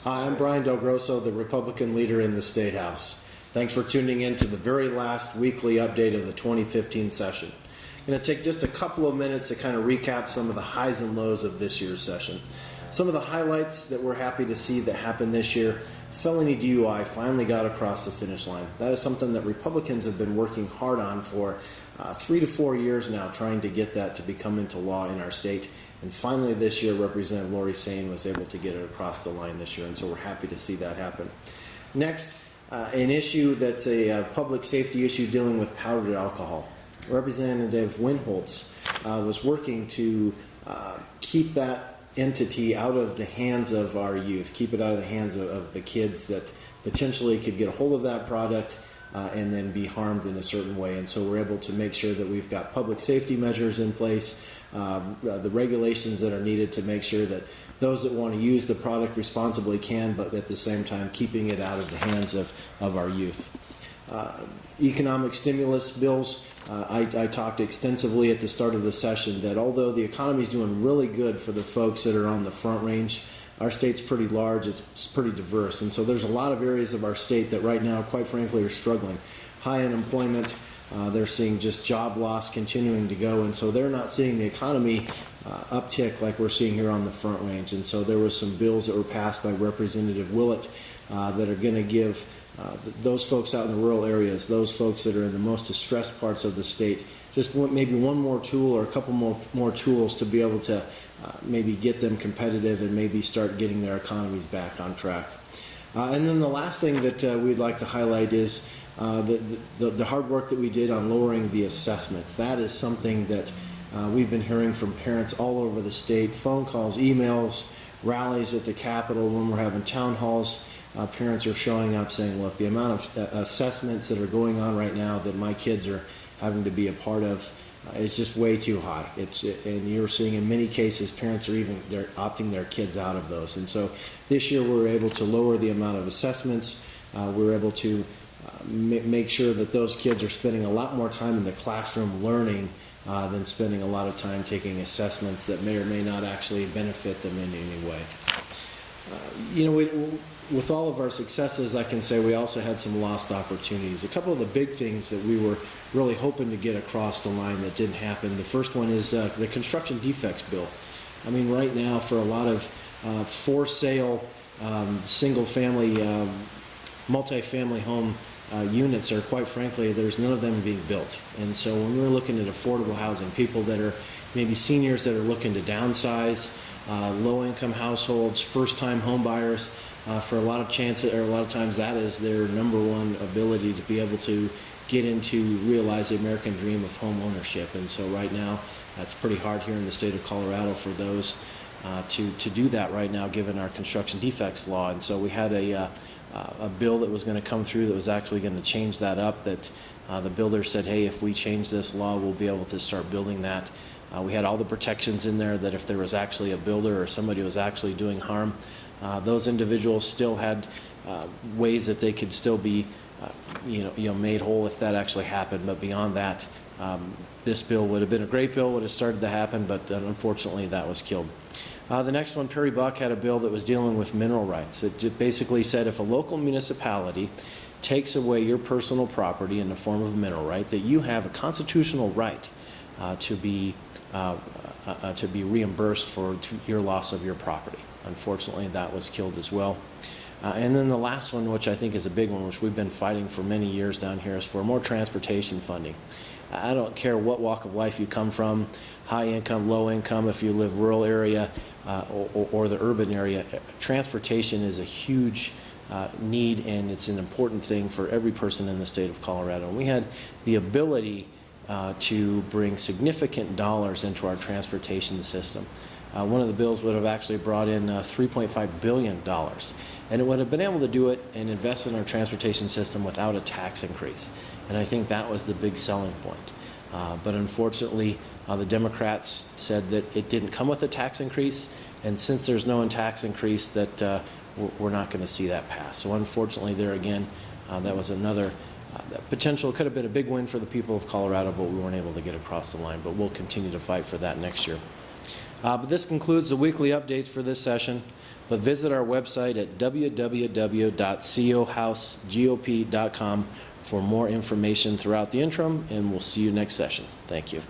Hi, I'm Brian DelGrosso, the Republican leader in the State House. Thanks for tuning in to the very last weekly update of the 2015 session. I'm going to take just a couple of minutes to kind of recap some of the highs and lows of this year's session. Some of the highlights that we're happy to see that happened this year: felony DUI finally got across the finish line. That is something that Republicans have been working hard on for 3 to 4 years now, trying to get that to become into law in our state. And finally this year, Representative Lori Sain was able to get it across the line this year, and so we're happy to see that happen. Next, an issue that's a public safety issue dealing with powdered alcohol. Representative Winholtz was working to keep that entity out of the hands of our youth, keep it out of the hands of the kids that potentially could get a hold of that product and then be harmed in a certain way. And so we're able to make sure that we've got public safety measures in place, the regulations that are needed to make sure that those that want to use the product responsibly can, but at the same time keeping it out of the hands of our youth. Economic stimulus bills. I talked extensively at the start of the session that although the economy is doing really good for the folks that are on the front range, our state's pretty large, it's pretty diverse, and so there's a lot of areas of our state that right now, quite frankly, are struggling. High unemployment, they're seeing just job loss continuing to go, and so they're not seeing the economy uptick like we're seeing here on the front range. And so there was some bills that were passed by Representative Willett that are going to give those folks out in the rural areas, those folks that are in the most distressed parts of the state, just maybe one more tool or a couple more tools to be able to maybe get them competitive and maybe start getting their economies back on track. And then the last thing that we'd like to highlight is the hard work that we did on lowering the assessments. That is something that we've been hearing from parents all over the state: phone calls, emails, rallies at the Capitol, when we're having town halls. Parents are showing up saying, look, the amount of assessments that are going on right now that my kids are having to be a part of is just way too high. And you're seeing in many cases parents are they're opting their kids out of those. And so this year we were able to lower the amount of assessments. We were able to make sure that those kids are spending a lot more time in the classroom learning than spending a lot of time taking assessments that may or may not actually benefit them in any way. With all of our successes, I can say we also had some lost opportunities. A couple of the big things that we were really hoping to get across the line that didn't happen. The first one is the construction defects bill. I mean, right now for a lot of for sale single family, multi-family home units are, quite frankly, there's none of them being built. And so when we're looking at affordable housing, people that are maybe seniors that are looking to downsize, low-income households, first-time home buyers, for a lot of times that is their number one ability to be able to get into, realize the American dream of home ownership. And so right now that's pretty hard here in the state of Colorado for those to do that right now, given our construction defects law. And so we had a bill that was going to come through that was actually going to change that up, that the builder said, hey, if we change this law, we'll be able to start building that. We had all the protections in there that if there was actually a builder or somebody was actually doing harm, those individuals still had ways that they could still be made whole if that actually happened. But beyond that, this bill would have been a great bill, would have started to happen, but unfortunately that was killed. The next one, Perry Buck had a bill that was dealing with mineral rights. It basically said if a local municipality takes away your personal property in the form of a mineral right, that you have a constitutional right to be reimbursed for your loss of your property. Unfortunately, that was killed as well. And then the last one, which I think is a big one, which we've been fighting for many years down here, is for more transportation funding. I don't care what walk of life you come from, high income, low income, if you live rural area or the urban area, transportation is a huge need, and it's an important thing for every person in the state of Colorado. And we had the ability to bring significant dollars into our transportation system. One of the bills would have actually brought in $3.5 billion, and it would have been able to do it and invest in our transportation system without a tax increase. And I think that was the big selling point. But unfortunately, the Democrats said that it didn't come with a tax increase, and since there's no tax increase, that we're not going to see that pass. So unfortunately, there again, that was another potential. Could have been a big win for the people of Colorado, but we weren't able to get across the line. But we'll continue to fight for that next year. But this concludes the weekly updates for this session. But visit our website at www.cohousegop.com for more information throughout the interim, and we'll see you next session. Thank you.